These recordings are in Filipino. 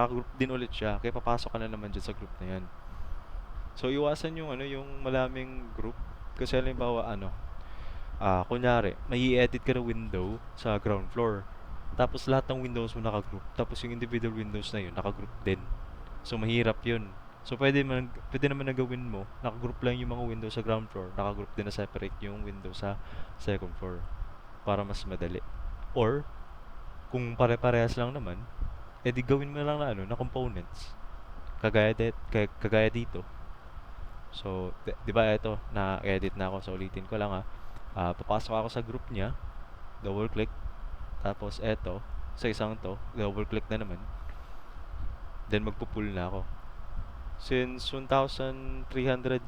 naka-group din ulit siya, kaya papasok ka na naman dyan sa group na yan. So, iwasan yung yung malaming group. Kasi halimbawa, kunyari, may i-edit ka na window sa ground floor. Tapos lahat ng windows mo naka-group. Tapos yung individual windows na yun, naka-group din. So, mahirap yun. So, pwede naman na gawin mo, naka-group lang yung mga windows sa ground floor, naka-group din na separate yung window sa second floor. Para mas madali. Or, kung pare-parehas lang naman, edi gawin mo lang na na components. Kagaya dito. So, di ba ito, na-edit na ako. So, ulitin ko lang papasok ako sa group niya, double click, tapos eto, sa isang to, double click na naman, then magpo-pull na ako. Since 1,300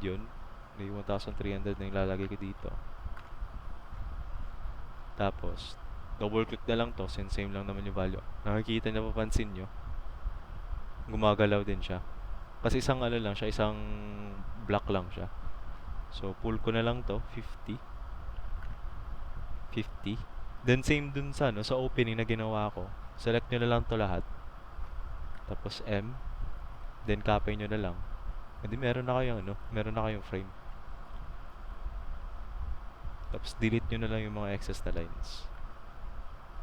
yun, may 1,300 na ilalagay ko dito. Tapos, double click na lang to, since same lang naman yung value. Nakikita na papansin nyo, gumagalaw din siya. Kasi isang lang siya, isang block lang siya. So, pull ko na lang to, 50. 50. Then same dun sa opening na ginawa ko. Select nyo na lang to lahat. Tapos M. Then copy nyo na lang. Hindi meron na kayong meron na kayong frame. Tapos delete nyo na lang yung mga excess na lines.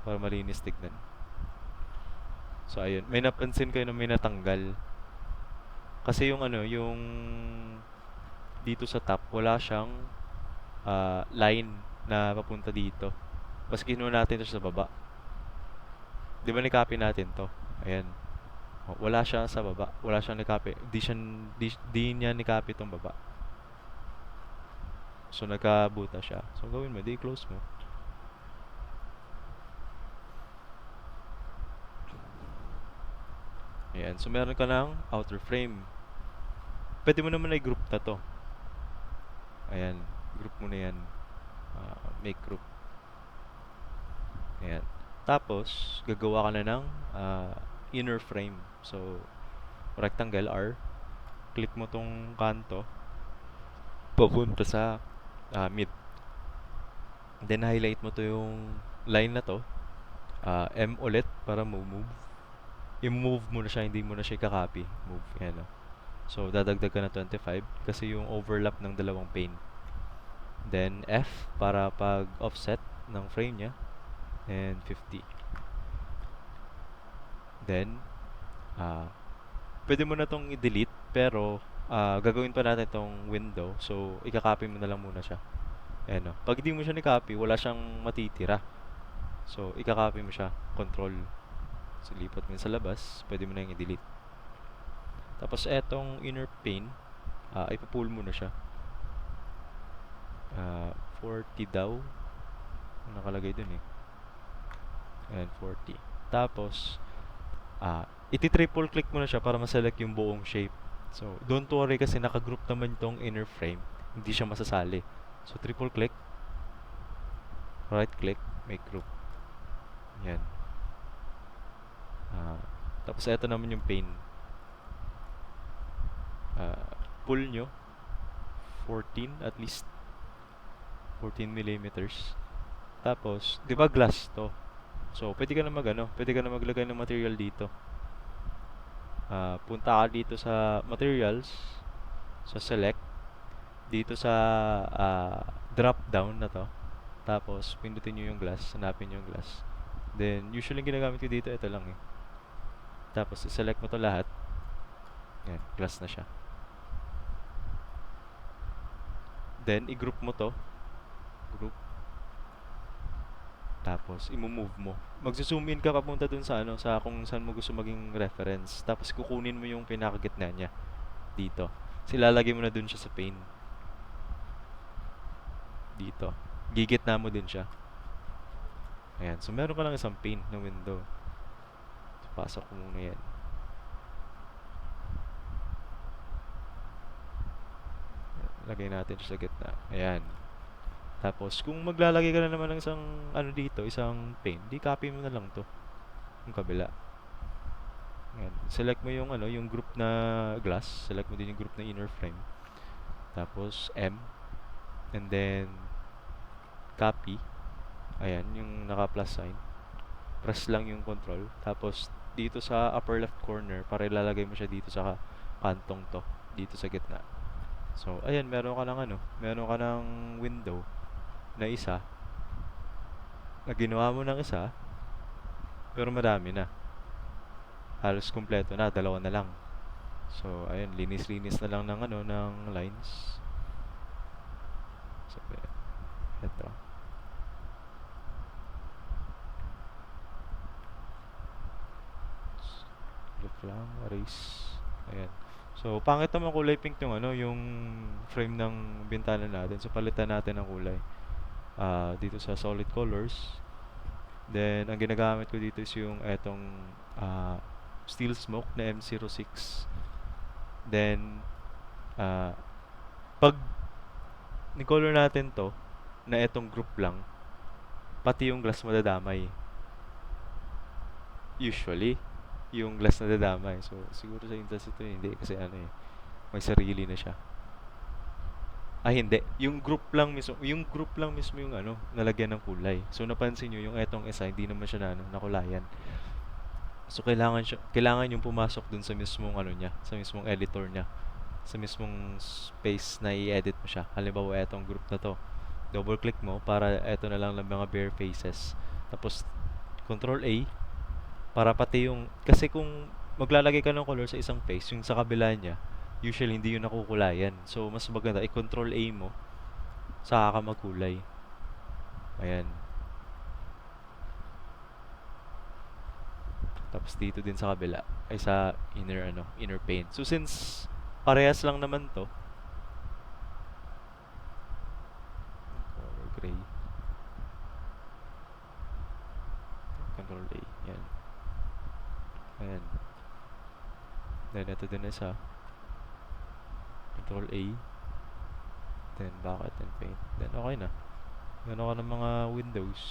Para malinis tignan. So ayun, may napansin kayo na may natanggal. Kasi yung dito sa top, wala siyang line na papunta dito. Mas kinuha natin ito sa baba. Di ba ni-copy natin to? Ayan. Wala siya sa baba. Wala siyang ni-copy. Di niya ni-copy itong baba. So, nagkabuta siya. So, gawin mo. Di-close mo. Ayan. So, meron ka ng outer frame. Pwede mo naman i-group na to. Ayan. Group mo na yan. Make group. Ayan. Tapos, gagawa ka na ng inner frame. So, rectangle R. Click mo tong kanto. Papunta sa mid. Then, highlight mo to yung line na to. M ulit para move. I-move mo na siya, hindi mo na siya i-copy. Move. Yan. So, dadagdag ka na 25 kasi yung overlap ng dalawang pane. Then, F para pag-offset ng frame niya. And 50. Then, pwede mo na tong i-delete pero gagawin pa natin tong window. So, i-copy mo na lang muna siya. Ayan. Pag hindi mo siya ni-copy, wala siyang matitira. So, i-copy mo siya. Control. So, lipat mo sa labas. Pwede mo na yung i-delete. Tapos, etong inner pane, ipapull mo na siya. 40 daw. Nakalagay dun eh. Ayan, 40. Tapos, iti-triple click mo na siya para ma-select yung buong shape. So, don't worry kasi naka-group naman itong inner frame. Hindi siya masasali. So, triple click. Right click. Make group. Yan. Tapos, ito naman yung pane. Pull nyo. 14 at least. 14 millimeters. Tapos, di ba glass to? So, pwede ka na maglagay ng material dito. Punta ka dito sa materials, sa select, dito sa drop down na to. Tapos, pindutin nyo yung glass, hanapin nyo yung glass. Then, usually ginagamit ko dito, ito lang eh. Tapos, select mo to lahat. Yan, glass na siya. Then, i-group mo to. Group. Tapos, i-move mo. Mag-zoom in ka papunta dun sa sa kung saan mo gusto maging reference. Tapos, kukunin mo yung pinakagitna niya. Dito. Silalagay mo na dun siya sa pane. Dito. Gigitna mo din siya. Ayan. So, meron ka lang isang pane na window. So, pasok ko muna yan. Lagay natin siya sa gitna. Ayan. Tapos, kung maglalagay ka na naman ng isang dito, isang pane, di copy mo na lang to. Yung kabila. Ayan. Select mo yung yung group na glass. Select mo din yung group na inner frame. Tapos, M. And then, copy. Ayan, yung naka-plus sign. Press lang yung control. Tapos, dito sa upper left corner para ilalagay mo siya dito sa kantong to, dito sa gitna. So, ayan, meron ka ng window na isa, na ginawa mo ng isa, pero marami na. Halos kumpleto na, dalawa na lang. So, ayun, linis-linis na lang ng ng lines. So, ito. Look lang, erase. Ayan. So, pangit naman kulay pink yung yung frame ng bintana natin. So, palitan natin ng kulay. Dito sa solid colors. Then, ang ginagamit ko dito is yung etong steel smoke na M06. Then, pag ni-color natin to, na etong group lang, pati yung glass madadamay. Usually, yung glass nadadamay. So, siguro sa instance ito hindi kasi may sarili na siya. Hindi. Yung group lang mismo yung nalagyan ng kulay. So, napansin nyo yung etong isa, hindi naman siya nakulayan. So, kailangan yung pumasok dun sa mismong niya, sa mismong editor niya, sa mismong space na i-edit mo siya. Halimbawa, etong group na to. Double click mo para eto na lang ng mga bare faces. Tapos, Control A para pati kasi kung maglalagay ka ng color sa isang face, yung sa kabila niya, usually hindi yun nakukulayan. So, mas maganda, i-Control A mo, saka ka magkulay. Ayan. Tapos dito din sa kabila, ay sa inner pane. So, since parehas lang naman to, color gray. Control A. Yan. Ayan. Then, ito din isa. Control A. Then, bucket and paint. Then, okay na. Gano'n ka ng mga windows.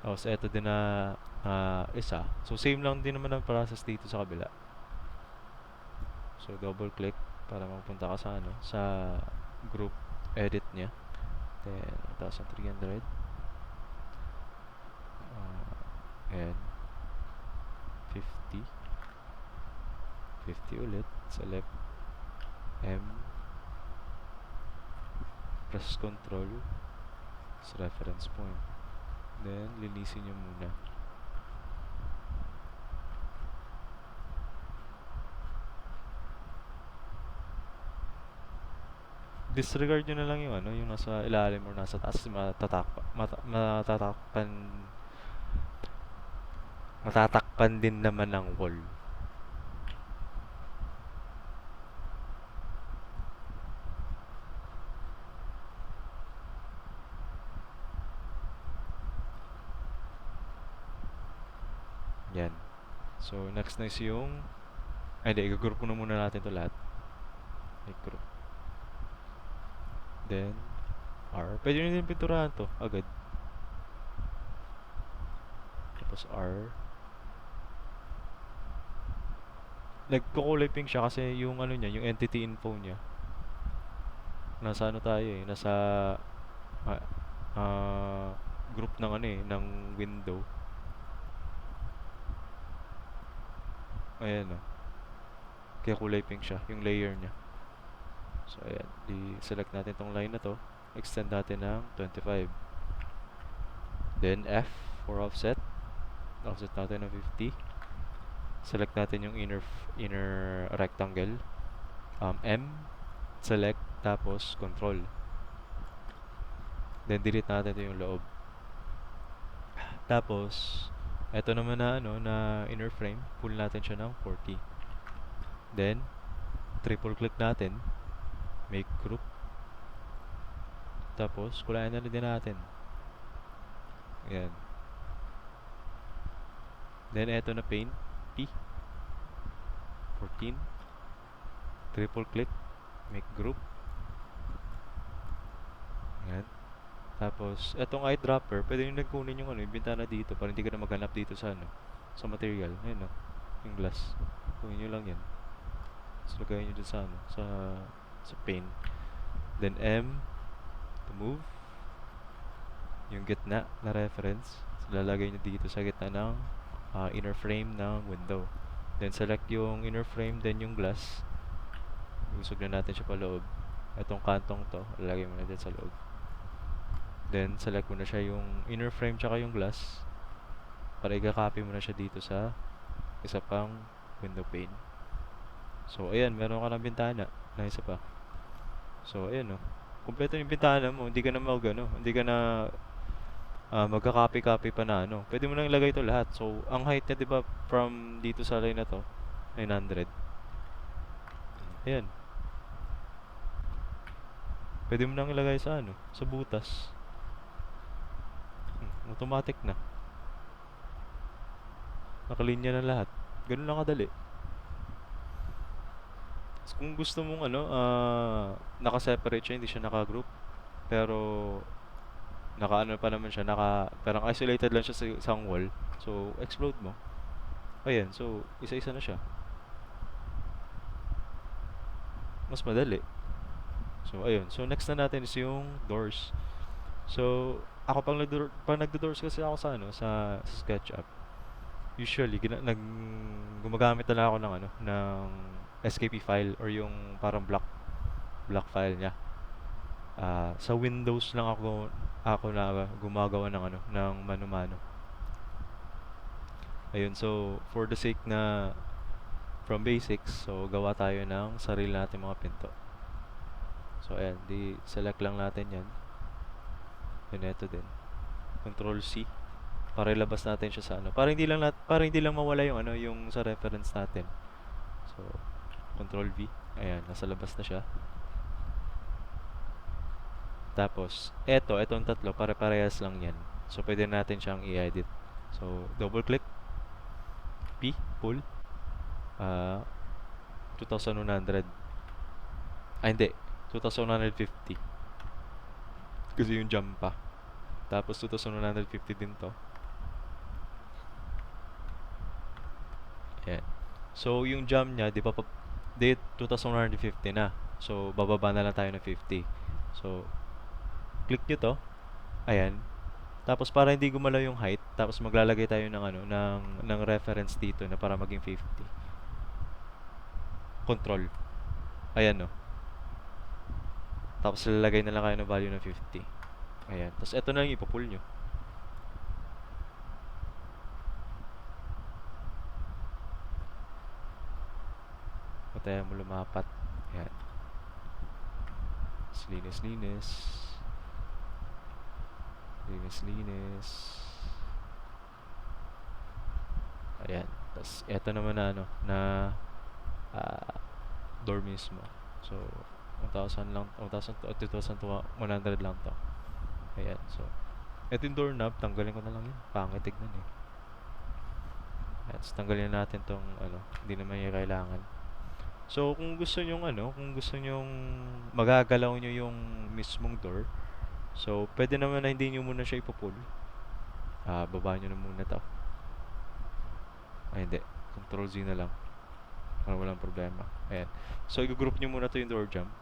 So, ito din na isa. So, same lang din naman ang process dito sa kabila. So, double click para mapunta ka sa group edit niya. Then, 1,300. And 50. 50 ulit. Select M. Press Control. Sa reference point. Then, linisin nyo muna. Disregard nyo na lang yung yung nasa ilalim or nasa taas. Matatakpan din naman ng wall. Yan. So, next na is yung hindi, i-group na muna natin to lahat. I-group. Then, R. Pwede nyo din pinturahan to agad. Tapos R. Nagkukulay pink siya kasi yung niya, yung entity info niya. Nasa tayo nasa group ng ng window. Ayan kaya kulay pink siya, yung layer niya. So ayan, i-select natin tong line na to. Extend natin ng 25. Then F for offset. Offset natin ng 50. Select natin yung inner rectangle. M, select, tapos control. Then delete natin yung loob. Tapos, eto naman na inner frame, pull natin siya ng 40. Then, triple click natin, make group. Tapos, kulayan na din natin. Ayan. Then, eto na paint, P. 14. Triple click, make group. Ayan. Tapos, etong eyedropper, pwede nyo nagkunin yung yung bintana dito para hindi ka na maghanap dito sa sa material. Ayan yung glass. Kunin nyo lang yan. So, lagay nyo dun sa pane. Then, M to move. yung gitna na reference. So, lalagay nyo dito sa gitna ng inner frame ng window. Then select yung inner frame, then yung glass. Usog na natin siya pa loob. Itong kantong to, lalagay mo na dyan sa loob. Then select mo na siya yung inner frame tsaka yung glass. Para i-copy mo na siya dito sa isa pang window pane. So ayan, meron ka ng bintana na isa pa. So ayan, oh. Kumpleto yung bintana mo, hindi ka na hindi ka na magka-copy-copy pa na ano. Pwede mo nang ilagay ito lahat. So ang height niya, 'di ba, from dito sa line na to, 900. Ayan. Pwede mo nang ilagay sa ano, sa butas. Automatic na. Nakalinya na lahat. Ganun lang kadali. Kung gusto mong naka-separate siya, hindi siya naka-group. Pero naka-ano pa naman siya, parang isolated lang siya sa isang wall. So, explode mo. Ayan, so isa-isa na siya. Mas madali. So, ayun. So, next na natin is yung doors. So, ako pag nagdo-doors kasi ako sa SketchUp. Usually, gumagamit na lang ako ng SKP file or yung parang block file niya. Sa Windows lang ako na gumagawa ng mano-mano. Ayun, so for the sake na from basics, so gawa tayo ng sarili natin mga pinto. So ayan, select lang natin 'yan. Yun, ito din. Control C para ilabas natin siya sa para hindi lang mawala yung sa reference natin. So Control V. Ayan, nasa labas na siya. Tapos, etong tatlo, pare-parehas lang yan. So, pwede natin siyang i-edit. So, double click. P, pull. 2,100. Hindi. 2,150. Kasi yung jump pa. Tapos, 2,150 din to. Ayan. So, yung jump niya, di 2,150 na. So, bababa na lang tayo ng 50. So, click nyo to. Ayan. Tapos para hindi gumalaw yung height, tapos maglalagay tayo ng reference dito na para maging 50. Control. Ayan, no. Tapos lalagay na lang kayo ng value ng 50. Ayan. Tapos ito na yung ipo-pull nyo. Patayan mo lumapat. Ayan. Linis. Ayan. Tapos ito naman na door mismo. So 1,000 lang, 1,000 to 2,100 lang to. Ayan. So ito yung doorknob, tanggalin ko na lang yun. Pangit tignan eh. Ayan. So tanggalin natin tong hindi naman yung kailangan. So kung gusto nyong magagalaw nyo yung mismong door, so pwede naman na hindi nyo muna siya ipo-pull. Baba nyo na muna to. Ay hindi, Control Z na lang para walang problema. Ayan. So i-group nyo muna to yung door jump.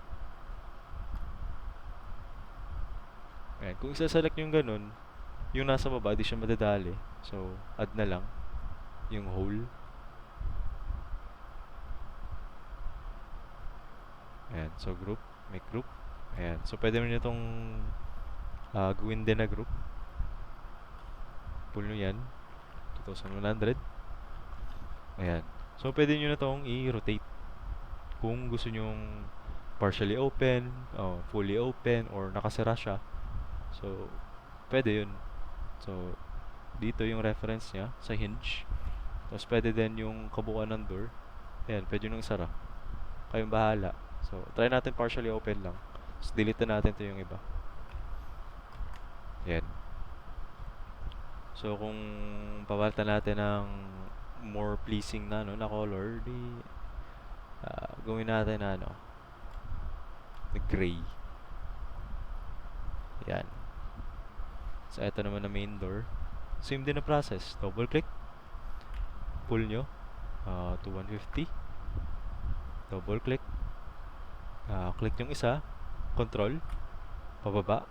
Ayan. Kung isa-select nyo yung ganun, yung nasa baba di siya madadali. So add na lang yung hole. Ayan. So group, make group. Ayan. So pwede mo nyo itong gawin din na group. Pull nyo yan. 2,100. Ayan. So pwede nyo na itong i-rotate. Kung gusto nyong partially open, fully open, or nakasara siya. So pwede yun. So dito yung reference niya sa hinge. Tapos pwede din yung kabuuan ng door. Ayan. Pwede nyo isara. Kayong bahala. So, try natin partially open lang. So, delete na natin ito yung iba. Yan. So, kung papalitan natin ng more pleasing na color, gawin natin na gray. Yan. So, ito naman na main door. Same din na process. Double click. Pull nyo. To 150. Double click. Click yung isa, control, pababa,